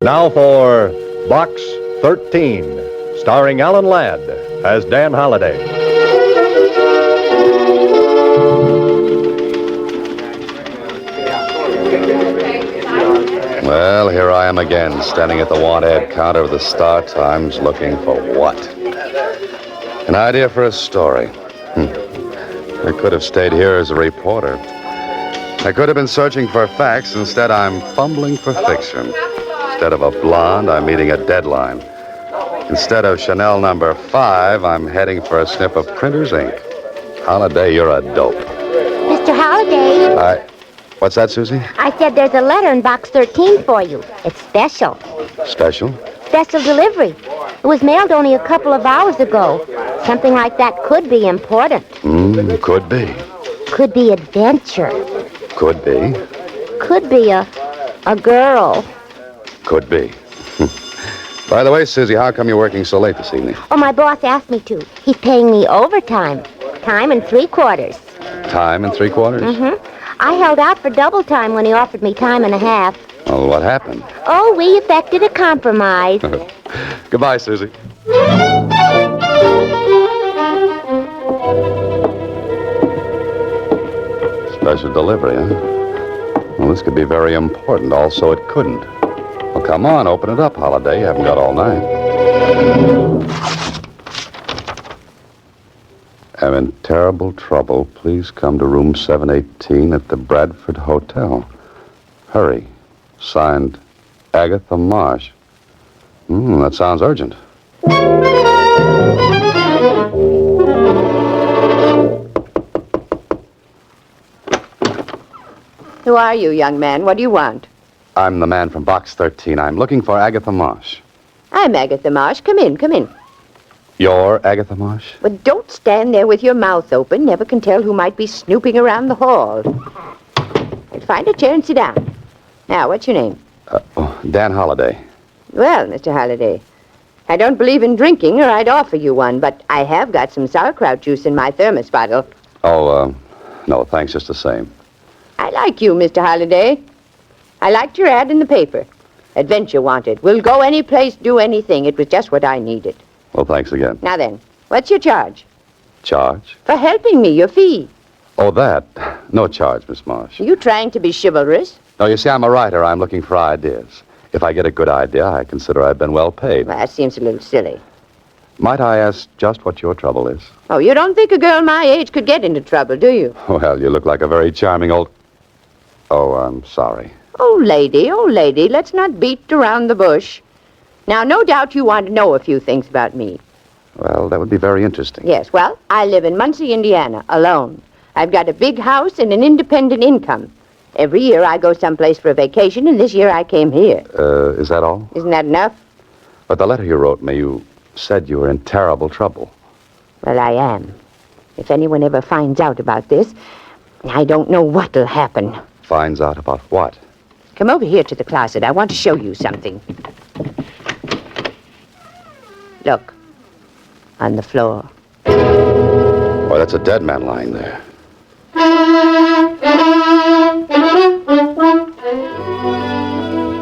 Now for Box 13, starring Alan Ladd as Dan Holliday. Well, here I am again, standing at the want ad counter of the Star Times, looking for what? An idea for a story. I could have stayed here as a reporter. I could have been searching for facts. Instead, I'm fumbling for fiction. Instead of a blonde, I'm meeting a deadline. Instead of Chanel number 5, I'm heading for a snip of printer's ink. Holliday, you're a dope. Mr. Holliday. What's that, Susie? I said there's a letter in box 13 for you. It's special. Special? Special delivery. It was mailed only a couple of hours ago. Something like that could be important. Could be. Could be adventure. Could be. Could be a girl. Could be. By the way, Susie, how come you're working so late this evening? Oh, my boss asked me to. He's paying me overtime. Time and 3/4. Time and 3/4? Mm-hmm. I held out for double time when he offered me time and a half. Well, what happened? Oh, we effected a compromise. Goodbye, Susie. Special delivery, huh? Well, this could be very important. Also, it couldn't. Well, come on, open it up, Holliday. You haven't got all night. I'm in terrible trouble. Please come to room 718 at the Bradford Hotel. Hurry. Signed, Agatha Marsh. That sounds urgent. Who are you, young man? What do you want? I'm the man from Box 13. I'm looking for Agatha Marsh. I'm Agatha Marsh. Come in, come in. You're Agatha Marsh? But don't stand there with your mouth open. Never can tell who might be snooping around the hall. Find a chair and sit down. Now, what's your name? Dan Holliday. Well, Mr. Holliday, I don't believe in drinking, or I'd offer you one, but I have got some sauerkraut juice in my thermos bottle. No, thanks just the same. I like you, Mr. Holliday. I liked your ad in the paper. Adventure wanted. We'll go any place, do anything. It was just what I needed. Well, thanks again. Now then, what's your charge? Charge? For helping me, your fee. Oh, that. No charge, Miss Marsh. Are you trying to be chivalrous? No, you see, I'm a writer. I'm looking for ideas. If I get a good idea, I consider I've been well paid. Well, that seems a little silly. Might I ask just what your trouble is? Oh, you don't think a girl my age could get into trouble, do you? Well, you look like a very charming old... Oh, I'm sorry. Oh, lady, let's not beat around the bush. Now, no doubt you want to know a few things about me. Well, that would be very interesting. Yes, well, I live in Muncie, Indiana, alone. I've got a big house and an independent income. Every year I go someplace for a vacation, and this year I came here. Is that all? Isn't that enough? But the letter you wrote me, you said you were in terrible trouble. Well, I am. If anyone ever finds out about this, I don't know what'll happen. Finds out about what? Come over here to the closet. I want to show you something. Look. On the floor. Why, that's a dead man lying there.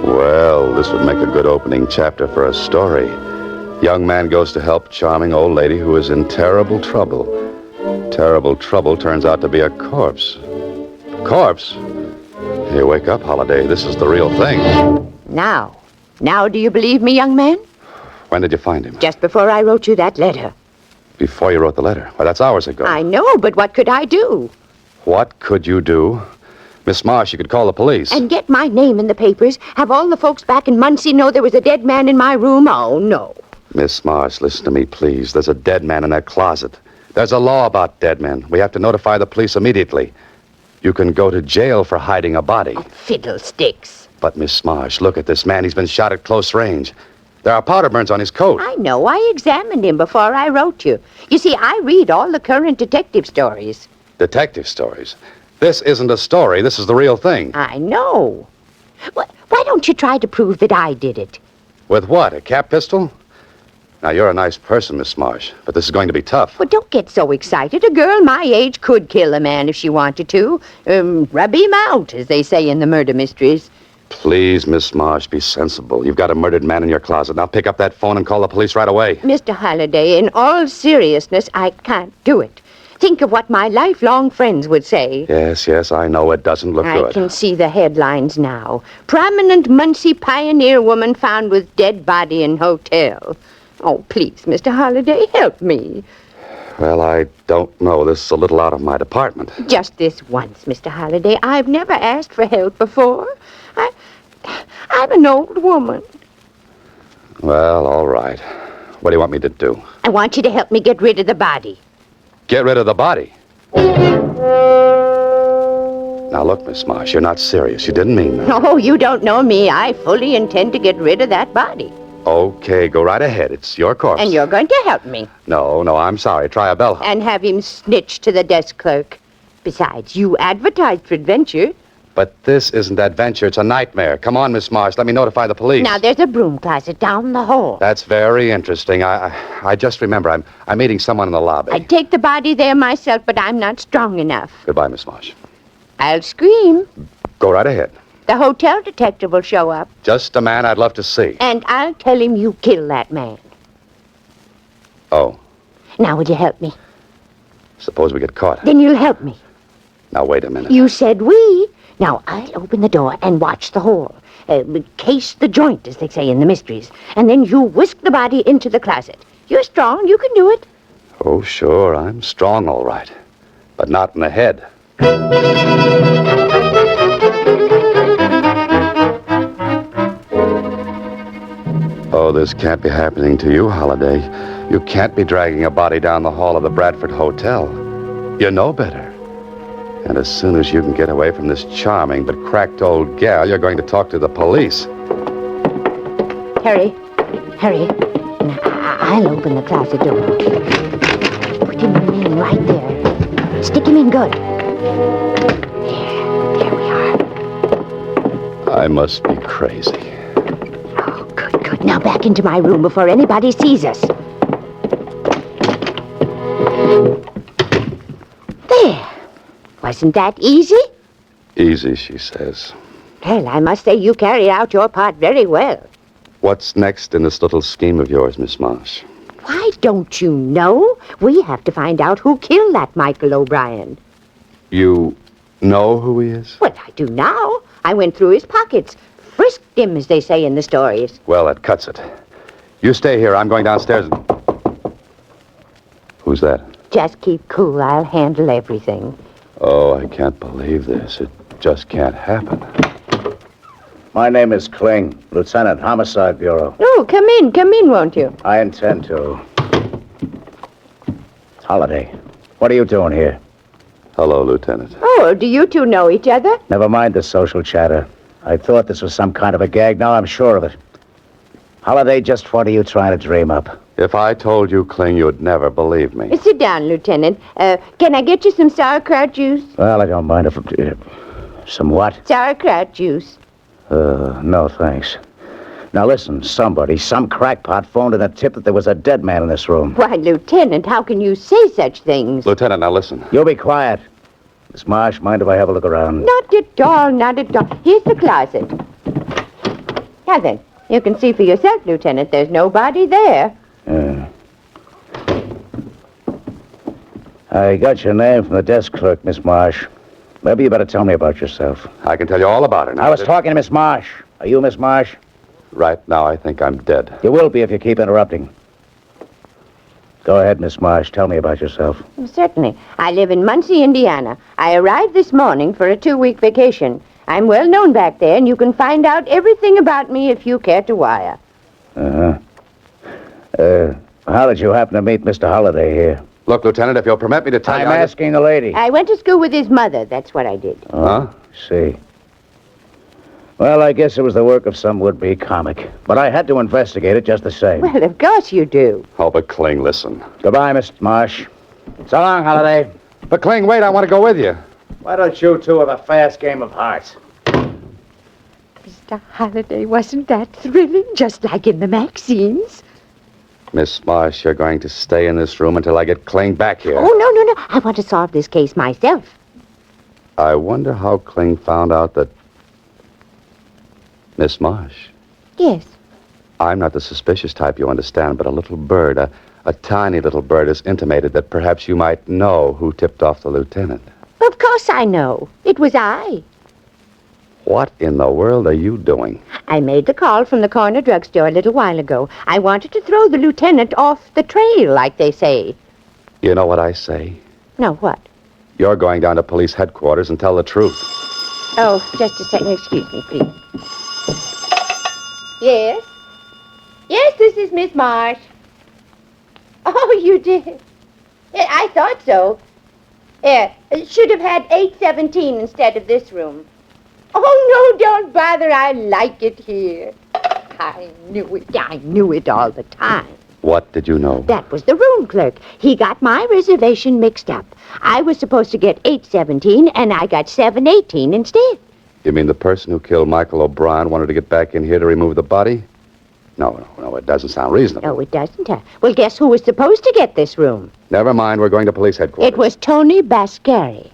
Well, this would make a good opening chapter for a story. Young man goes to help charming old lady who is in terrible trouble. Terrible trouble turns out to be a corpse. Corpse? Hey, wake up, Holliday. This is the real thing. Now do you believe me, young man? When did you find him? Just before I wrote you that letter. Before you wrote the letter? Why, that's hours ago. I know, but what could I do? What could you do? Miss Marsh, you could call the police. And get my name in the papers? Have all the folks back in Muncie know there was a dead man in my room? Oh, no. Miss Marsh, listen to me, please. There's a dead man in that closet. There's a law about dead men. We have to notify the police immediately. You can go to jail for hiding a body. Oh, fiddlesticks. But, Miss Marsh, look at this man. He's been shot at close range. There are powder burns on his coat. I know. I examined him before I wrote you. You see, I read all the current detective stories. Detective stories? This isn't a story. This is the real thing. I know. Why don't you try to prove that I did it? With what, a cap pistol? Now, you're a nice person, Miss Marsh, but this is going to be tough. Well, don't get so excited. A girl my age could kill a man if she wanted to. Rub him out, as they say in the murder mysteries. Please, Miss Marsh, be sensible. You've got a murdered man in your closet. Now pick up that phone and call the police right away. Mr. Halliday, in all seriousness, I can't do it. Think of what my lifelong friends would say. Yes, I know it doesn't look good. I can see the headlines now. Prominent Muncie pioneer woman found with dead body in hotel. Oh, please, Mr. Halliday, help me. Well, I don't know. This is a little out of my department. Just this once, Mr. Halliday. I've never asked for help before. I'm an old woman. Well, all right. What do you want me to do? I want you to help me get rid of the body. Get rid of the body? Now, look, Miss Marsh, you're not serious. You didn't mean that. Oh, you don't know me. I fully intend to get rid of that body. Okay, go right ahead. It's your corpse. And you're going to help me. No, I'm sorry. Try a bellhop. And have him snitch to the desk clerk. Besides, you advertised for adventure. But this isn't adventure. It's a nightmare. Come on, Miss Marsh. Let me notify the police. Now, there's a broom closet down the hall. That's very interesting. I just remember I'm meeting someone in the lobby. I'd take the body there myself, but I'm not strong enough. Goodbye, Miss Marsh. I'll scream. Go right ahead. The hotel detective will show up. Just a man I'd love to see. And I'll tell him you killed that man. Oh, Now, will you help me? suppose we get caught. Then you'll help me. Now, wait a minute. You said we. Now, I'll open the door and watch the hole. Case the joint, as they say in the mysteries. And then you whisk the body into the closet. You're strong. You can do it. Oh, sure, I'm strong, all right. But not in the head. Oh, this can't be happening to you, Holliday. You can't be dragging a body down the hall of the Bradford Hotel. You know better. And as soon as you can get away from this charming but cracked old gal, you're going to talk to the police. Hurry. Now, I'll open the closet door. Put him in right there. Stick him in good. There we are. I must be crazy. Oh, good. Now back into my room before anybody sees us. There. Wasn't that easy? Easy, she says. Well, I must say you carried out your part very well. What's next in this little scheme of yours, Miss Marsh? Why, don't you know? We have to find out who killed that Michael O'Brien. You know who he is? Well, I do now. I went through his pockets. Frisked him, as they say in the stories. Well, that cuts it. You stay here. I'm going downstairs and... Who's that? Just keep cool. I'll handle everything. Oh, I can't believe this. It just can't happen. My name is Kling, Lieutenant, Homicide Bureau. Oh, come in, won't you? I intend to. Holiday, what are you doing here? Hello, Lieutenant. Oh, do you two know each other? Never mind the social chatter. I thought this was some kind of a gag. Now I'm sure of it. Holiday, just what are you trying to dream up? If I told you, Kling, you'd never believe me. Sit down, Lieutenant. Can I get you some sauerkraut juice? Well, I don't mind if... some what? Sauerkraut juice. No, thanks. Now listen, some crackpot phoned in a tip that there was a dead man in this room. Why, Lieutenant, how can you say such things? Lieutenant, now listen. You be quiet. Miss Marsh, mind if I have a look around? Not at all. Here's the closet. Now then, you can see for yourself, Lieutenant. There's nobody there. I got your name from the desk clerk, Miss Marsh. Maybe you better tell me about yourself. I can tell you all about it now. I was talking to Miss Marsh. Are you Miss Marsh? Right now, I think I'm dead. You will be if you keep interrupting. Go ahead, Miss Marsh. Tell me about yourself. Certainly. I live in Muncie, Indiana. I arrived this morning for a 2-week vacation. I'm well known back there, and you can find out everything about me if you care to wire. How did you happen to meet Mr. Holliday here? Look, Lieutenant, if you'll permit me to tell I'm asking the lady. I went to school with his mother. That's what I did. Huh? See. Well, I guess it was the work of some would-be comic. But I had to investigate it just the same. Well, of course you do. Oh, but Kling, listen. Goodbye, Mr. Marsh. So long, Holiday. But Kling, wait, I want to go with you. Why don't you two have a fast game of hearts? Mr. Halliday, wasn't that thrilling? Just like in the magazines. Miss Marsh, you're going to stay in this room until I get Kling back here. Oh, no. I want to solve this case myself. I wonder how Kling found out that... Miss Marsh, Yes. I'm not the suspicious type, you understand, but a little bird, a tiny little bird has intimated that perhaps you might know who tipped off the lieutenant. Of course I know. It was I. What in the world are you doing? I made the call from the corner drugstore a little while ago. I wanted to throw the lieutenant off the trail, like they say. You know what I say? No, what? You're going down to police headquarters and tell the truth. Oh, just a second. Excuse me, please. Yes? Yes, this is Miss Marsh. Oh, you did? I thought so. Should have had 817 instead of this room. Oh, no, don't bother. I like it here. I knew it all the time. What did you know? That was the room clerk. He got my reservation mixed up. I was supposed to get 817, and I got 718 instead. You mean the person who killed Michael O'Brien wanted to get back in here to remove the body? No, it doesn't sound reasonable. No, it doesn't. Well, guess who was supposed to get this room? Never mind, we're going to police headquarters. It was Tony Bascari.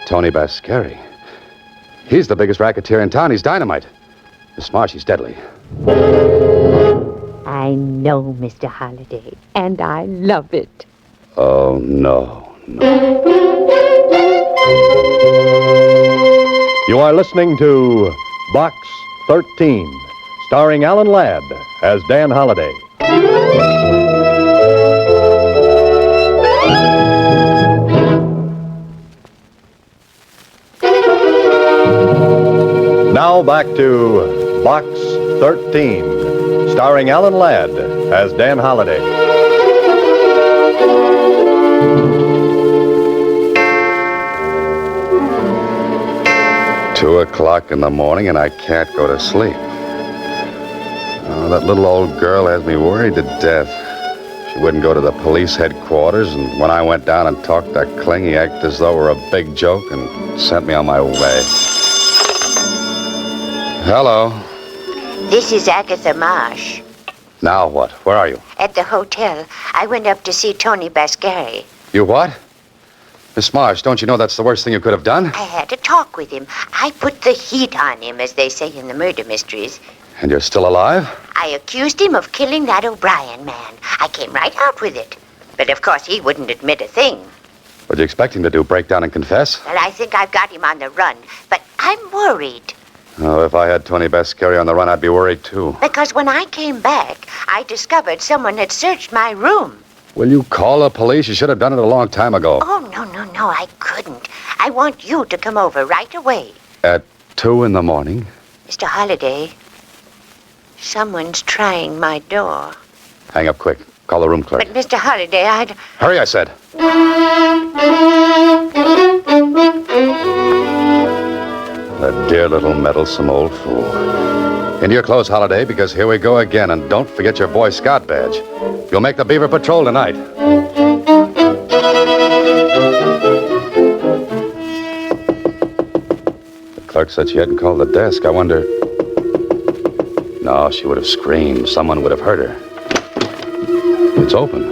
Tony Bascari. He's the biggest racketeer in town. He's dynamite. Miss Marsh, he's deadly. I know, Mr. Halliday, and I love it. Oh, no. You are listening to Box 13, starring Alan Ladd as Dan Holliday. Now back to Box 13, starring Alan Ladd as Dan Holliday. 2 o'clock in the morning and I can't go to sleep. Oh, that little old girl has me worried to death. She wouldn't go to the police headquarters, and when I went down and talked to Kling, he acted as though it were a big joke and sent me on my way. Hello. This is Agatha Marsh. Now what? Where are you? At the hotel. I went up to see Tony Bascari. You what? Miss Marsh, don't you know that's the worst thing you could have done? I had a talk with him. I put the heat on him, as they say in the murder mysteries. And you're still alive? I accused him of killing that O'Brien man. I came right out with it. But of course, he wouldn't admit a thing. What'd you expect him to do, break down and confess? Well, I think I've got him on the run. But I'm worried. Oh, if I had Tony Bascari on the run, I'd be worried, too. Because when I came back, I discovered someone had searched my room. Will you call the police? You should have done it a long time ago. Oh, no, I couldn't. I want you to come over right away. At 2 in the morning? Mr. Holliday, someone's trying my door. Hang up quick. Call the room clerk. But, Mr. Holliday, Hurry, I said. That dear little meddlesome old fool. Into your clothes, Holliday, because here we go again, and don't forget your Boy Scout badge. You'll make the Beaver Patrol tonight. The clerk said she hadn't called the desk. I wonder... No, she would have screamed. Someone would have heard her. It's open.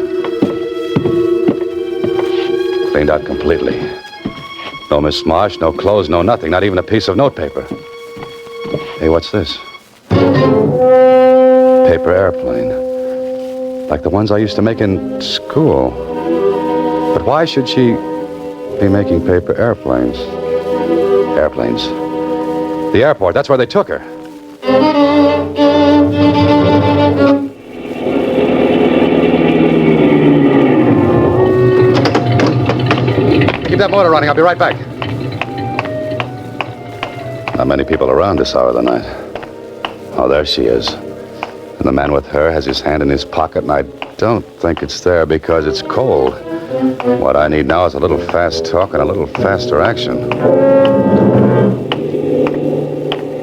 Cleaned out completely. No Miss Marsh, no clothes, no nothing, not even a piece of notepaper. Hey, what's this? Paper airplane. Like the ones I used to make in school. But why should she be making paper airplanes? Airplanes. The airport, that's where they took her. Keep that motor running. I'll be right back. Not many people around this hour of the night. Oh, there she is. And the man with her has his hand in his pocket, and I don't think it's there because it's cold. What I need now is a little fast talk and a little faster action.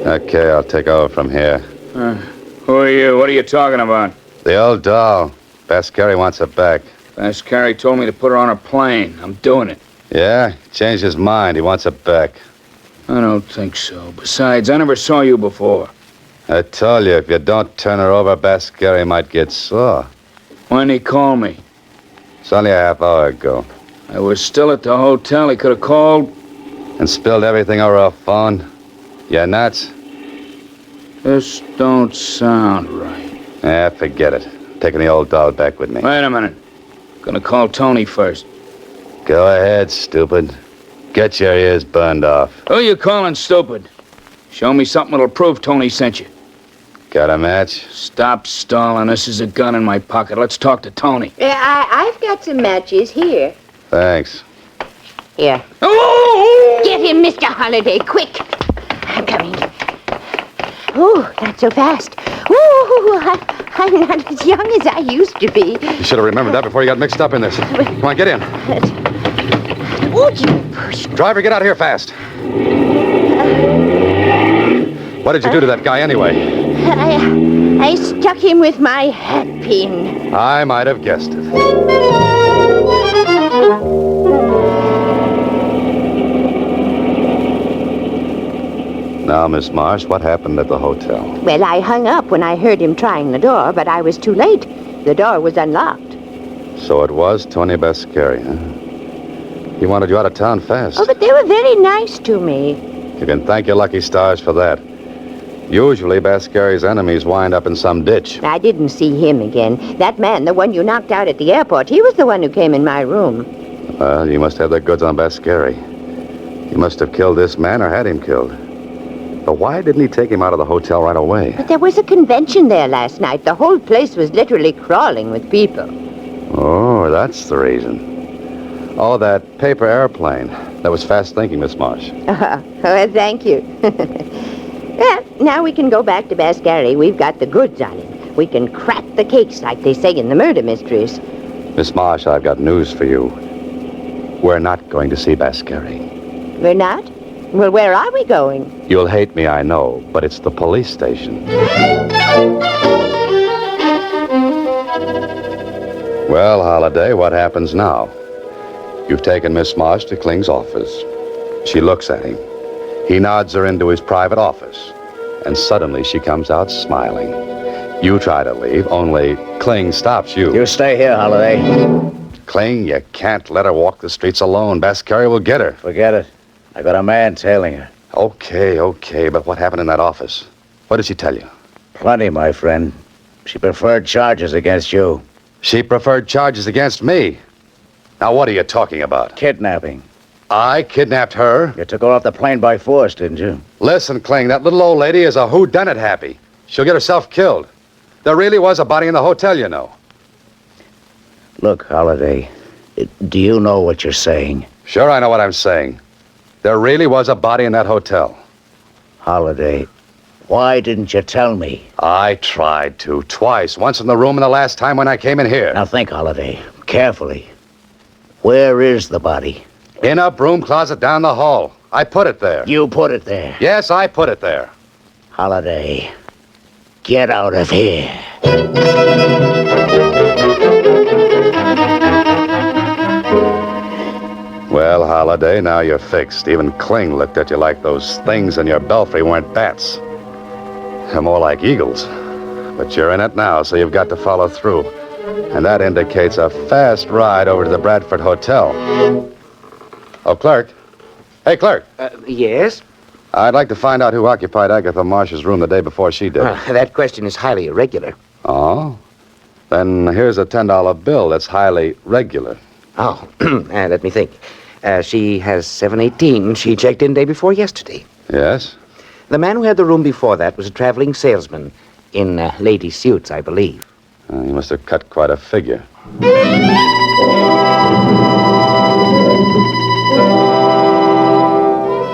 Okay, I'll take over from here. Who are you? What are you talking about? The old doll. Bascari wants her back. Bascari told me to put her on a plane. I'm doing it. Yeah? Changed his mind. He wants her back. I don't think so. Besides, I never saw you before. I told you, if you don't turn her over, Bascari might get sore. Why'd he call me? It's only a half hour ago. I was still at the hotel. He could have called. And spilled everything over her phone. You nuts? This don't sound right. Yeah, forget it. Taking the old doll back with me. Wait a minute. Gonna call Tony first. Go ahead, stupid. Get your ears burned off. Who you calling stupid? Show me something that'll prove Tony sent you. Got a match? Stop stalling. This is a gun in my pocket. Let's talk to Tony. Yeah, I've got some matches here. Thanks. Here. Oh! Get him, Mr. Holliday, quick. I'm coming. Oh, not so fast. Ooh, I'm not as young as I used to be. You should have remembered that before you got mixed up in this. Come on, get in. Would you push? Driver, get out of here fast. What did you do to that guy anyway? I stuck him with my hat pin. I might have guessed it. Now, Miss Marsh, what happened at the hotel? Well, I hung up when I heard him trying the door, but I was too late. The door was unlocked. So it was Tony Bascari, huh? He wanted you out of town fast. Oh, but they were very nice to me. You can thank your lucky stars for that. Usually, Bascari's enemies wind up in some ditch. I didn't see him again. That man, the one you knocked out at the airport, he was the one who came in my room. Well, you must have the goods on Bascari. You must have killed this man or had him killed. But why didn't he take him out of the hotel right away? But there was a convention there last night. The whole place was literally crawling with people. Oh, that's the reason. Oh, that paper airplane. That was fast thinking, Miss Marsh. Oh, thank you. Well, now we can go back to Bascari. We've got the goods on him. We can crack the cakes, like they say in the murder mysteries. Miss Marsh, I've got news for you. We're not going to see Bascari. We're not? Well, where are we going? You'll hate me, I know, but it's the police station. Well, Holliday, what happens now? You've taken Miss Marsh to Kling's office. She looks at him. He nods her into his private office. And suddenly she comes out smiling. You try to leave, only Kling stops you. You stay here, Holliday. Kling, you can't let her walk the streets alone. Bascari will get her. Forget it. I got a man tailing her. Okay, but what happened in that office? What did she tell you? Plenty, my friend. She preferred charges against you. She preferred charges against me. Now, what are you talking about? Kidnapping. I kidnapped her? You took her off the plane by force, didn't you? Listen, Kling, that little old lady is a whodunit happy. She'll get herself killed. There really was a body in the hotel, you know. Look, Holliday, do you know what you're saying? Sure, I know what I'm saying. There really was a body in that hotel. Holliday, why didn't you tell me? I tried to, twice. Once in the room and the last time when I came in here. Now think, Holliday, carefully. Where is the body? In a broom closet down the hall. I put it there. You put it there. Yes, I put it there. Holliday, get out of here. Well, Holliday, now you're fixed. Even Kling looked at you like those things in your belfry weren't bats. They're more like eagles. But you're in it now, so you've got to follow through. And that indicates a fast ride over to the Bradford Hotel. Oh, clerk. Hey, clerk. Yes? I'd like to find out who occupied Agatha Marsh's room the day before she did. That question is highly irregular. Oh? Then here's a $10 bill that's highly regular. Oh, let me think. She has 718. She checked in day before yesterday. Yes? The man who had the room before that was a traveling salesman in lady suits, I believe. You must have cut quite a figure.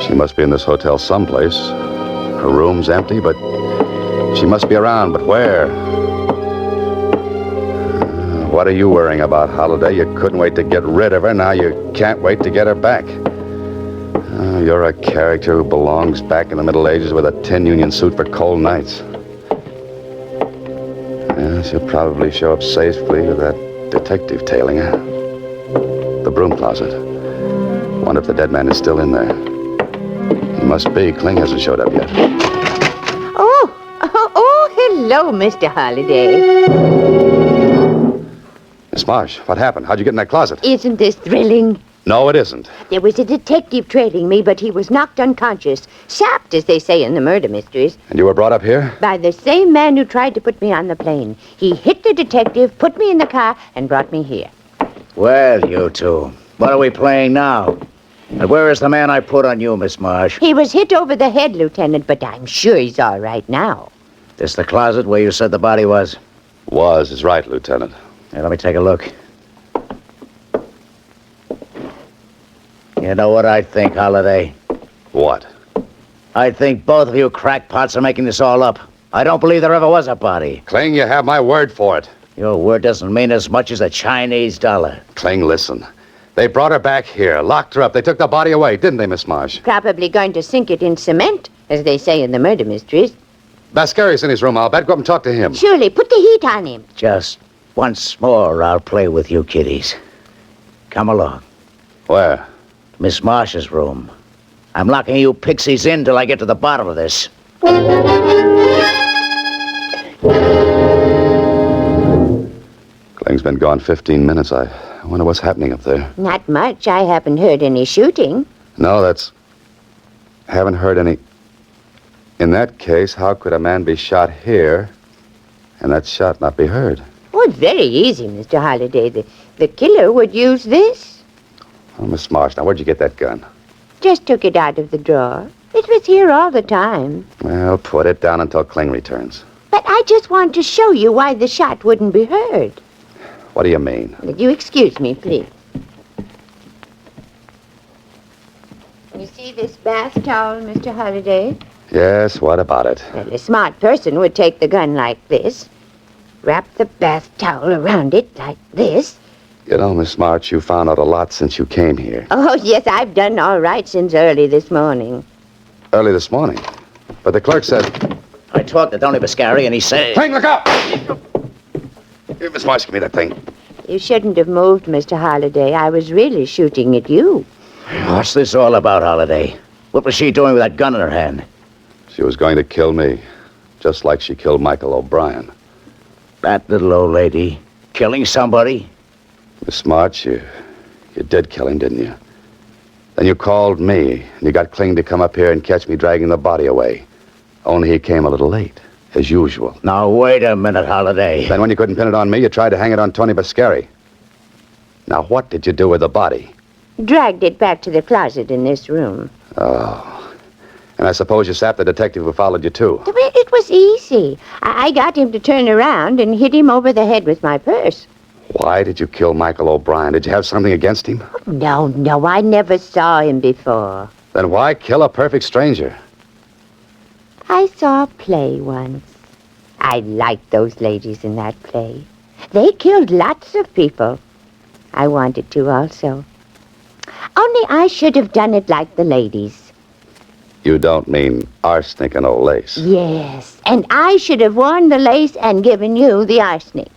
She must be in this hotel someplace. Her room's empty, but she must be around. But where? What are you worrying about, Holliday? You couldn't wait to get rid of her. Now you can't wait to get her back. Oh, you're a character who belongs back in the Middle Ages with a tin union suit for cold nights. Yes, you'll probably show up safely with that detective tailing her. The broom closet. Wonder if the dead man is still in there. He must be. Kling hasn't showed up yet. Oh, hello, Mr. Holliday. Miss Marsh, what happened? How'd you get in that closet? Isn't this thrilling? No, it isn't. There was a detective trailing me, but he was knocked unconscious. Sapped, as they say in the murder mysteries. And you were brought up here? By the same man who tried to put me on the plane. He hit the detective, put me in the car, and brought me here. Well, you two, what are we playing now? And where is the man I put on you, Miss Marsh? He was hit over the head, Lieutenant, but I'm sure he's all right now. This the closet where you said the body was? Was is right, Lieutenant. Here, let me take a look. You know what I think, Holliday? What? I think both of you crackpots are making this all up. I don't believe there ever was a body. Kling, you have my word for it. Your word doesn't mean as much as a Chinese dollar. Kling, listen. They brought her back here, locked her up. They took the body away, didn't they, Miss Marsh? Probably going to sink it in cement, as they say in the murder mysteries. Bascari's in his room, I'll bet. Go up and talk to him. Surely, put the heat on him. Just once more, I'll play with you kiddies. Come along. Where? Miss Marsh's room. I'm locking you pixies in till I get to the bottom of this. Kling's been gone 15 minutes. I wonder what's happening up there. Not much. I haven't heard any shooting. No, haven't heard any. In that case, how could a man be shot here and that shot not be heard? Oh, it's very easy, Mr. Holliday. The killer would use this. Oh, Miss Marsh, now where'd you get that gun? Just took it out of the drawer. It was here all the time. Well, put it down until Kling returns. But I just want to show you why the shot wouldn't be heard. What do you mean? Would you excuse me, please? You see this bath towel, Mr. Holliday? Yes, what about it? Well, a smart person would take the gun like this, wrap the bath towel around it like this. You know, Miss March, you found out a lot since you came here. Oh, yes, I've done all right since early this morning. Early this morning? But the clerk said... I talked to Tony Bascari and he said... Kling, look out! Here, Miss March, give me that thing. You shouldn't have moved, Mr. Holliday. I was really shooting at you. What's this all about, Holliday? What was she doing with that gun in her hand? She was going to kill me, just like she killed Michael O'Brien. That little old lady killing somebody? Miss March, you did kill him, didn't you? Then you called me, and you got Kling to come up here and catch me dragging the body away. Only he came a little late, as usual. Now, wait a minute, Holliday. Then when you couldn't pin it on me, you tried to hang it on Tony Bascari. Now, what did you do with the body? Dragged it back to the closet in this room. Oh. And I suppose you sapped the detective who followed you, too. It was easy. I got him to turn around and hit him over the head with my purse. Why did you kill Michael O'Brien? Did you have something against him? No, I never saw him before. Then why kill a perfect stranger? I saw a play once. I liked those ladies in that play. They killed lots of people. I wanted to also. Only I should have done it like the ladies. You don't mean arsenic and old lace. Yes, and I should have worn the lace and given you the arsenic.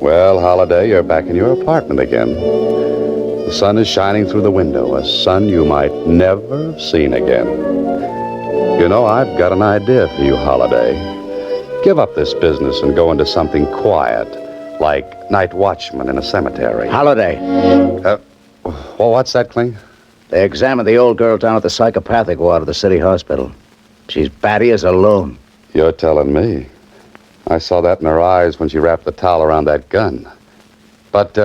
Well, Holiday, you're back in your apartment again. The sun is shining through the window, a sun you might never have seen again. You know, I've got an idea for you, Holiday. Give up this business and go into something quiet, like night watchman in a cemetery. Holliday. Well, what's that, Kling? They examined the old girl down at the psychopathic ward of the city hospital. She's batty as a loon. You're telling me. I saw that in her eyes when she wrapped the towel around that gun. But,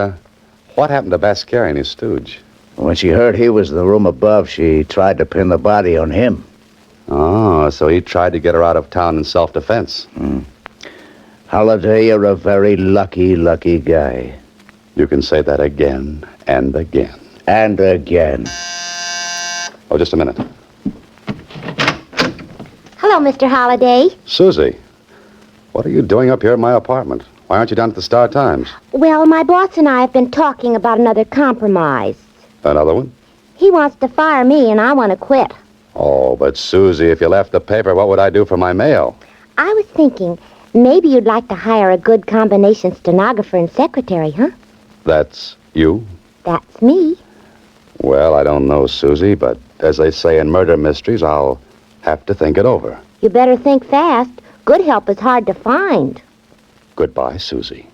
what happened to Bascari and his stooge? When she heard he was in the room above, she tried to pin the body on him. Oh, so he tried to get her out of town in self-defense. Holliday, you're a very lucky, lucky guy. You can say that again and again. And again. Oh, just a minute. Hello, Mr. Holliday. Susie, what are you doing up here at my apartment? Why aren't you down at the Star Times? Well, my boss and I have been talking about another compromise. Another one? He wants to fire me, and I want to quit. Oh, but Susie, if you left the paper, what would I do for my mail? I was thinking maybe you'd like to hire a good combination stenographer and secretary, huh? That's you? That's me. Well, I don't know, Susie, but as they say in murder mysteries, I'll have to think it over. You better think fast. Good help is hard to find. Goodbye, Susie.